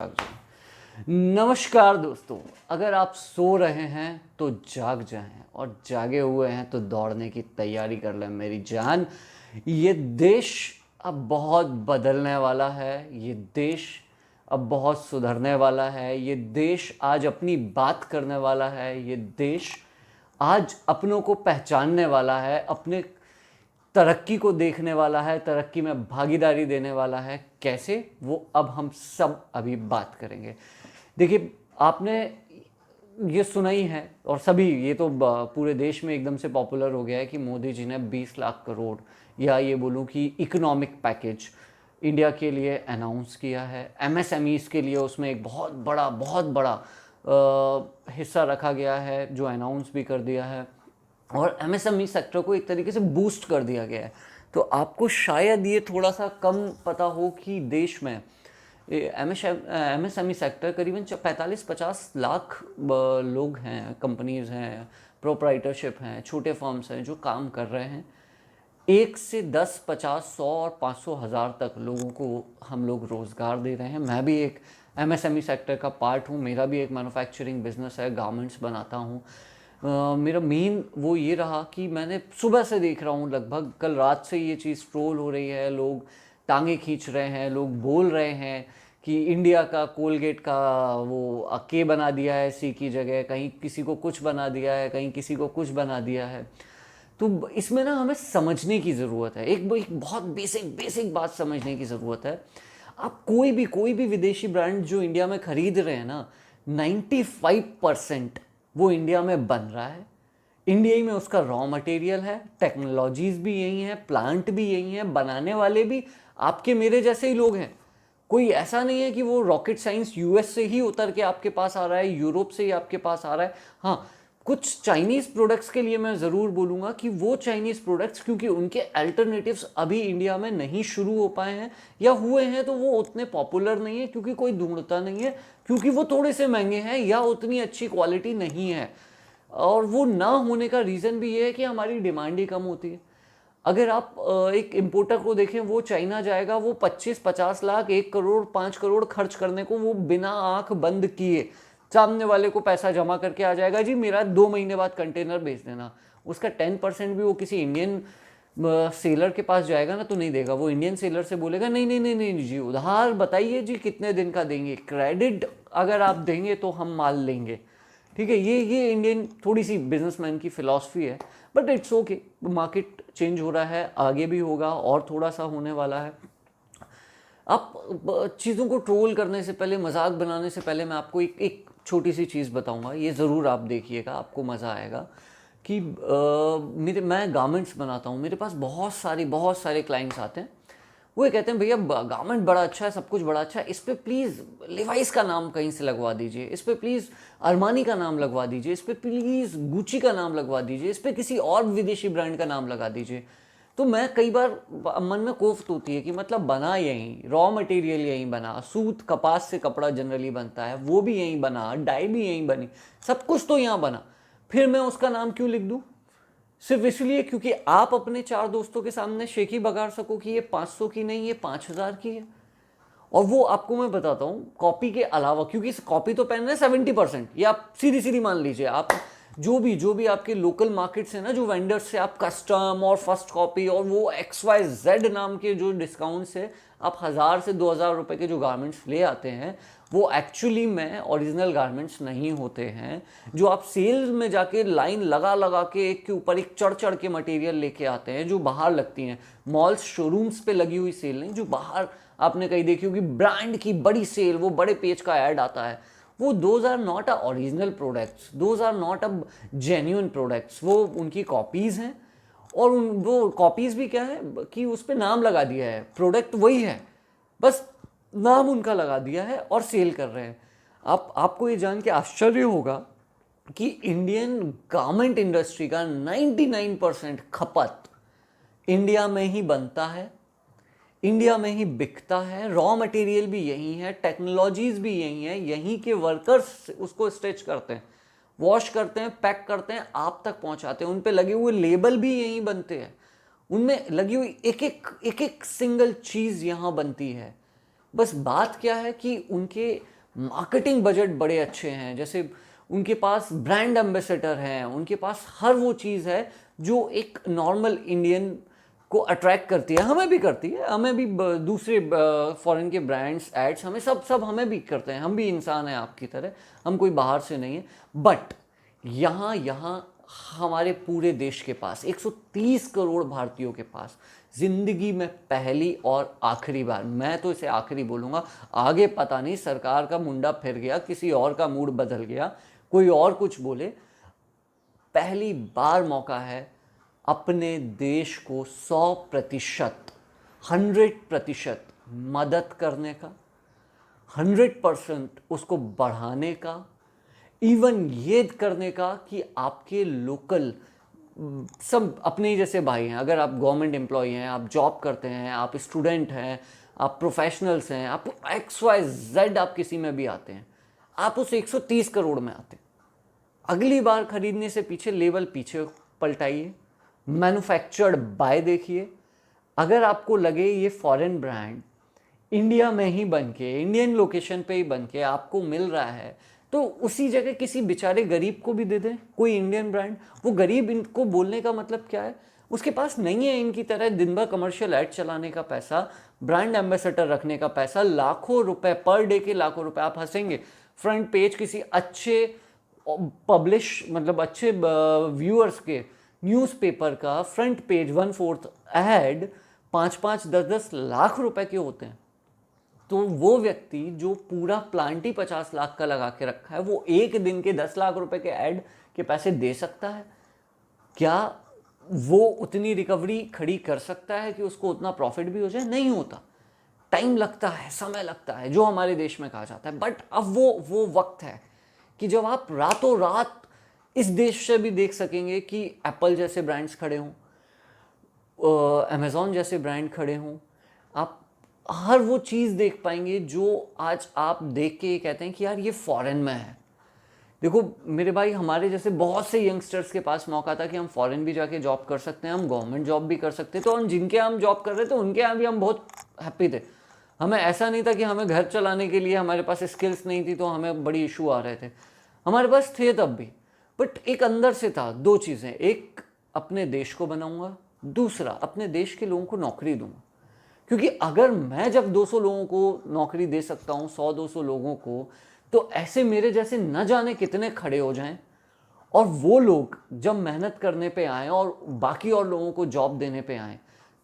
नमस्कार दोस्तों। अगर आप सो रहे हैं तो जाग जाएं और जागे हुए हैं तो दौड़ने की तैयारी कर लें मेरी जान। ये देश अब बहुत बदलने वाला है। ये देश अब बहुत सुधरने वाला है। ये देश आज अपनी बात करने वाला है। ये देश आज अपनों को पहचानने वाला है, अपने तरक्की को देखने वाला है, तरक्की में भागीदारी देने वाला है। कैसे, वो अब हम सब अभी बात करेंगे। देखिए, आपने ये सुना ही है और सभी, ये तो पूरे देश में एकदम से पॉपुलर हो गया है कि मोदी जी ने 20 लाख करोड़ या ये बोलूँ कि इकोनॉमिक पैकेज इंडिया के लिए अनाउंस किया है। एमएसएमईज के लिए उसमें एक बहुत बड़ा हिस्सा रखा गया है, जो अनाउंस भी कर दिया है और एमएसएमई सेक्टर को एक तरीके से बूस्ट कर दिया गया है। तो आपको शायद ये थोड़ा सा कम पता हो कि देश में एमएसएमई सेक्टर करीबन 45-50 लाख लोग हैं, कंपनीज हैं, प्रोप्राइटरशिप हैं, छोटे फर्म्स हैं जो काम कर रहे हैं। 1 से 10, 50, 100 और 500 हज़ार तक लोगों को हम लोग रोज़गार दे रहे हैं। मैं भी एक एमएसएमई सेक्टर का पार्ट हूँ। मेरा भी एक मैन्युफैक्चरिंग बिजनेस है, गारमेंट्स बनाता हूँ। मेरा मेन वो ये रहा कि मैंने सुबह से देख रहा हूँ, लगभग कल रात से ये चीज़ ट्रोल हो रही है, लोग टांगे खींच रहे हैं, लोग बोल रहे हैं कि इंडिया का कोलगेट का वो के बना दिया है सी की जगह, कहीं किसी को कुछ बना दिया है, कहीं किसी को कुछ बना दिया है। तो इसमें ना हमें समझने की ज़रूरत है, एक बहुत बेसिक बात समझने की ज़रूरत है। आप कोई भी विदेशी ब्रांड जो इंडिया में खरीद रहे हैं ना, 95% वो इंडिया में बन रहा है। इंडिया ही में उसका रॉ मटेरियल है, टेक्नोलॉजीज भी यही हैं, प्लांट भी यही हैं, बनाने वाले भी आपके मेरे जैसे ही लोग हैं। कोई ऐसा नहीं है कि वो रॉकेट साइंस यूएस से ही उतर के आपके पास आ रहा है, यूरोप से ही आपके पास आ रहा है। हाँ, कुछ चाइनीज़ प्रोडक्ट्स के लिए मैं ज़रूर बोलूँगा कि वो चाइनीज़ प्रोडक्ट्स, क्योंकि उनके अल्टरनेटिव्स अभी इंडिया में नहीं शुरू हो पाए हैं, या हुए हैं तो वो उतने पॉपुलर नहीं है क्योंकि कोई ढूंढता नहीं है, क्योंकि वो थोड़े से महंगे हैं या उतनी अच्छी क्वालिटी नहीं है। और वो ना होने का रीज़न भी ये है कि हमारी डिमांड ही कम होती है। अगर आप एक इम्पोर्टर को देखें, वो चाइना जाएगा, वो 25-50 लाख, 1 करोड़, 5 करोड़ खर्च करने को वो बिना आंख बंद किए सामने वाले को पैसा जमा करके आ जाएगा, जी मेरा 2 महीने बाद कंटेनर भेज देना। उसका 10% भी वो किसी इंडियन सेलर के पास जाएगा ना तो नहीं देगा। वो इंडियन सेलर से बोलेगा नहीं नहीं नहीं नहीं जी, उधार बताइए जी, कितने दिन का देंगे, क्रेडिट अगर आप देंगे तो हम माल लेंगे। ठीक है, ये इंडियन थोड़ी सी बिजनेसमैन की फिलॉसफी है, but it's okay. Market change हो रहा है, आगे भी होगा और थोड़ा सा होने वाला है। आप चीज़ों को ट्रोल करने से पहले, मजाक बनाने से पहले, मैं आपको एक छोटी सी चीज़ बताऊंगा, ये ज़रूर आप देखिएगा, आपको मज़ा आएगा। कि मैं गारमेंट्स बनाता हूँ, मेरे पास बहुत सारे क्लाइंट्स आते हैं। वो ये कहते हैं भैया गारमेंट बड़ा अच्छा है, सब कुछ बड़ा अच्छा है, इस पर प्लीज़ लिवाइस का नाम कहीं से लगवा दीजिए, इस पर प्लीज़ अरमानी का नाम लगवा दीजिए, इस पर प्लीज़ गुची का नाम लगवा दीजिए, इस पर किसी और विदेशी ब्रांड का नाम लगा दीजिए। तो मैं कई बार मन में कोफ्त होती है कि मतलब बना यहीं, रॉ मटेरियल यहीं बना, सूत कपास से कपड़ा जनरली बनता है, वो भी यहीं बना, डाई भी यहीं बनी, सब कुछ तो यहाँ बना, फिर मैं उसका नाम क्यों लिख दूँ? सिर्फ इसलिए क्योंकि आप अपने 4 दोस्तों के सामने शेखी बगाड़ सको कि ये 500 की नहीं, ये 5000 की है। और वो आपको मैं बताता हूँ, कॉपी के अलावा, क्योंकि कॉपी तो पहन रहे हैं 70%, ये आप सीधी सीधी मान लीजिए। आप जो भी आपके लोकल मार्केट्स हैं ना, जो वेंडर्स से आप कस्टम और फर्स्ट कॉपी और वो XYZ नाम के जो डिस्काउंट से आप 1000 से 2000 रुपए के जो गारमेंट्स ले आते हैं, वो एक्चुअली में ओरिजिनल गारमेंट्स नहीं होते हैं। जो आप सेल्स में जाके लाइन लगा लगा के एक के ऊपर एक चढ़ चढ़ के मटेरियल लेके आते हैं, जो बाहर लगती हैं, मॉल्स शोरूम्स पे लगी हुई सेल नहीं, जो बाहर आपने कहीं देखी होगी ब्रांड की बड़ी सेल, वो बड़े पेज का ऐड आता है, वो those are not a original products, those are not a genuine products, वो उनकी कॉपीज़ हैं। और वो कॉपीज़ भी क्या है कि उस पर नाम लगा दिया है, प्रोडक्ट वही है, बस नाम उनका लगा दिया है और सेल कर रहे हैं। आपको ये जान के आश्चर्य होगा कि इंडियन गारमेंट इंडस्ट्री का 99% खपत इंडिया में ही बनता है, इंडिया में ही बिकता है, रॉ मटेरियल भी यही है, टेक्नोलॉजीज भी यही है, यहीं के वर्कर्स उसको स्टिच करते हैं, वॉश करते हैं, पैक करते हैं, आप तक पहुंचाते हैं, उन पे लगे हुए लेबल भी यहीं बनते हैं, उनमें लगी हुई एक एक सिंगल चीज़ यहाँ बनती है। बस बात क्या है कि उनके मार्केटिंग बजट बड़े अच्छे हैं, जैसे उनके पास ब्रांड एम्बेसडर हैं, उनके पास हर वो चीज़ है जो एक नॉर्मल इंडियन को अट्रैक्ट करती है, हमें भी करती है, हमें भी दूसरे फॉरेन के ब्रांड्स एड्स हमें सब हमें भी करते हैं, हम भी इंसान हैं आपकी तरह, हम कोई बाहर से नहीं है। बट यहाँ हमारे पूरे देश के पास 130 करोड़ भारतीयों के पास जिंदगी में पहली और आखिरी बार, मैं तो इसे आखिरी बोलूँगा, आगे पता नहीं सरकार का मुंडा फिर गया, किसी और का मूड बदल गया, कोई और कुछ बोले, पहली बार मौका है अपने देश को 100%, 100% मदद करने का, 100% उसको बढ़ाने का, इवन ये करने का कि आपके लोकल सब अपने ही जैसे भाई हैं, अगर आप गवर्नमेंट एम्प्लॉय हैं, आप जॉब करते हैं, आप स्टूडेंट हैं, आप प्रोफेशनल्स हैं, आप XYZ आप किसी में भी आते हैं, आप उस 130 करोड़ में आते हैं। अगली बार खरीदने से पीछे लेवल पीछे पलटाइए, मैन्युफैक्चर्ड बाय देखिए, अगर आपको लगे ये फॉरेन ब्रांड इंडिया में ही बन के, इंडियन लोकेशन पे ही बन के आपको मिल रहा है, तो उसी जगह किसी बेचारे गरीब को भी दे दें कोई इंडियन ब्रांड। वो गरीब, इनको बोलने का मतलब क्या है, उसके पास नहीं है इनकी तरह दिन भर कमर्शियल ऐड चलाने का पैसा, ब्रांड एम्बेसडर रखने का पैसा, लाखों रुपए पर डे के, लाखों रुपए। आप हंसेंगे, फ्रंट पेज किसी अच्छे पब्लिश मतलब अच्छे व्यूअर्स के न्यूज़पेपर का फ्रंट पेज 1/4 ऐड 5-5, 10-10 लाख रुपए के होते हैं। तो वो व्यक्ति जो पूरा प्लांट ही 50 लाख का लगा के रखा है, वो एक दिन के 10 लाख रुपए के ऐड के पैसे दे सकता है क्या? वो उतनी रिकवरी खड़ी कर सकता है कि उसको उतना प्रॉफिट भी हो जाए? नहीं होता, टाइम लगता है, समय लगता है, जो हमारे देश में कहा जाता है। बट अब वो वक्त है कि जब आप रातों रात इस देश से भी देख सकेंगे कि एप्पल जैसे ब्रांड्स खड़े हों, अमेज़ॉन जैसे ब्रांड खड़े हों, आप हर वो चीज़ देख पाएंगे जो आज आप देख के ये कहते हैं कि यार ये फॉरेन में है। देखो मेरे भाई, हमारे जैसे बहुत से यंगस्टर्स के पास मौका था कि हम फॉरेन भी जाके जॉब कर सकते हैं, हम गवर्नमेंट जॉब भी कर सकते हैं, तो हम जिनके यहाँ हम जॉब कर रहे थे उनके यहाँ भी हम बहुत हैप्पी थे। हमें ऐसा नहीं था कि हमें घर चलाने के लिए हमारे पास स्किल्स नहीं थी तो हमें बड़ी इशू आ रहे थे, हमारे पास थे तब भी। बट एक अंदर से था, दो चीज़ें, एक अपने देश को बनाऊंगा, दूसरा अपने देश के लोगों को नौकरी दूंगा। क्योंकि अगर मैं जब 200 लोगों को नौकरी दे सकता हूँ, 100-200 लोगों को, तो ऐसे मेरे जैसे न जाने कितने खड़े हो जाएं, और वो लोग जब मेहनत करने पे आएँ और बाकी और लोगों को जॉब देने पे आएँ,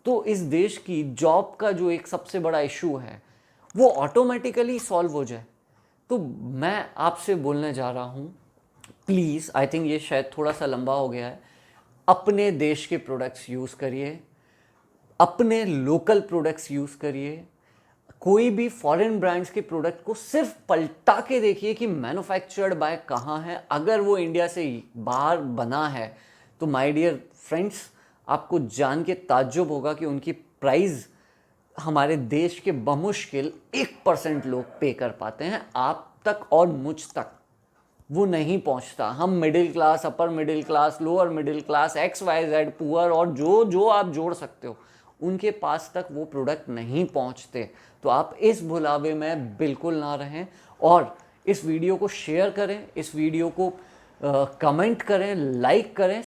तो इस देश की जॉब का जो एक सबसे बड़ा इशू है वो ऑटोमेटिकली सॉल्व हो जाए। तो मैं आपसे बोलने जा रहा हूँ, प्लीज़, आई थिंक ये शायद थोड़ा सा लंबा हो गया है, अपने देश के प्रोडक्ट्स यूज़ करिए, अपने लोकल प्रोडक्ट्स यूज़ करिए। कोई भी फॉरेन ब्रांड्स के प्रोडक्ट को सिर्फ पलटा के देखिए कि मैन्युफैक्चर्ड बाय कहाँ है। अगर वो इंडिया से बाहर बना है तो माय डियर फ्रेंड्स, आपको जान के ताज्जुब होगा कि उनकी प्राइस हमारे देश के बमुश्किल 1% लोग पे कर पाते हैं। आप तक और मुझ तक वो नहीं पहुंचता। हम middle class, upper middle class, lower middle class, XYZ, poor और जो जो आप जोड़ सकते हो, उनके पास तक वो प्रोडक्ट नहीं पहुंचते। तो आप इस भुलावे में बिल्कुल ना रहें और इस वीडियो को शेयर करें, इस वीडियो को कमेंट करें, लाइक करें,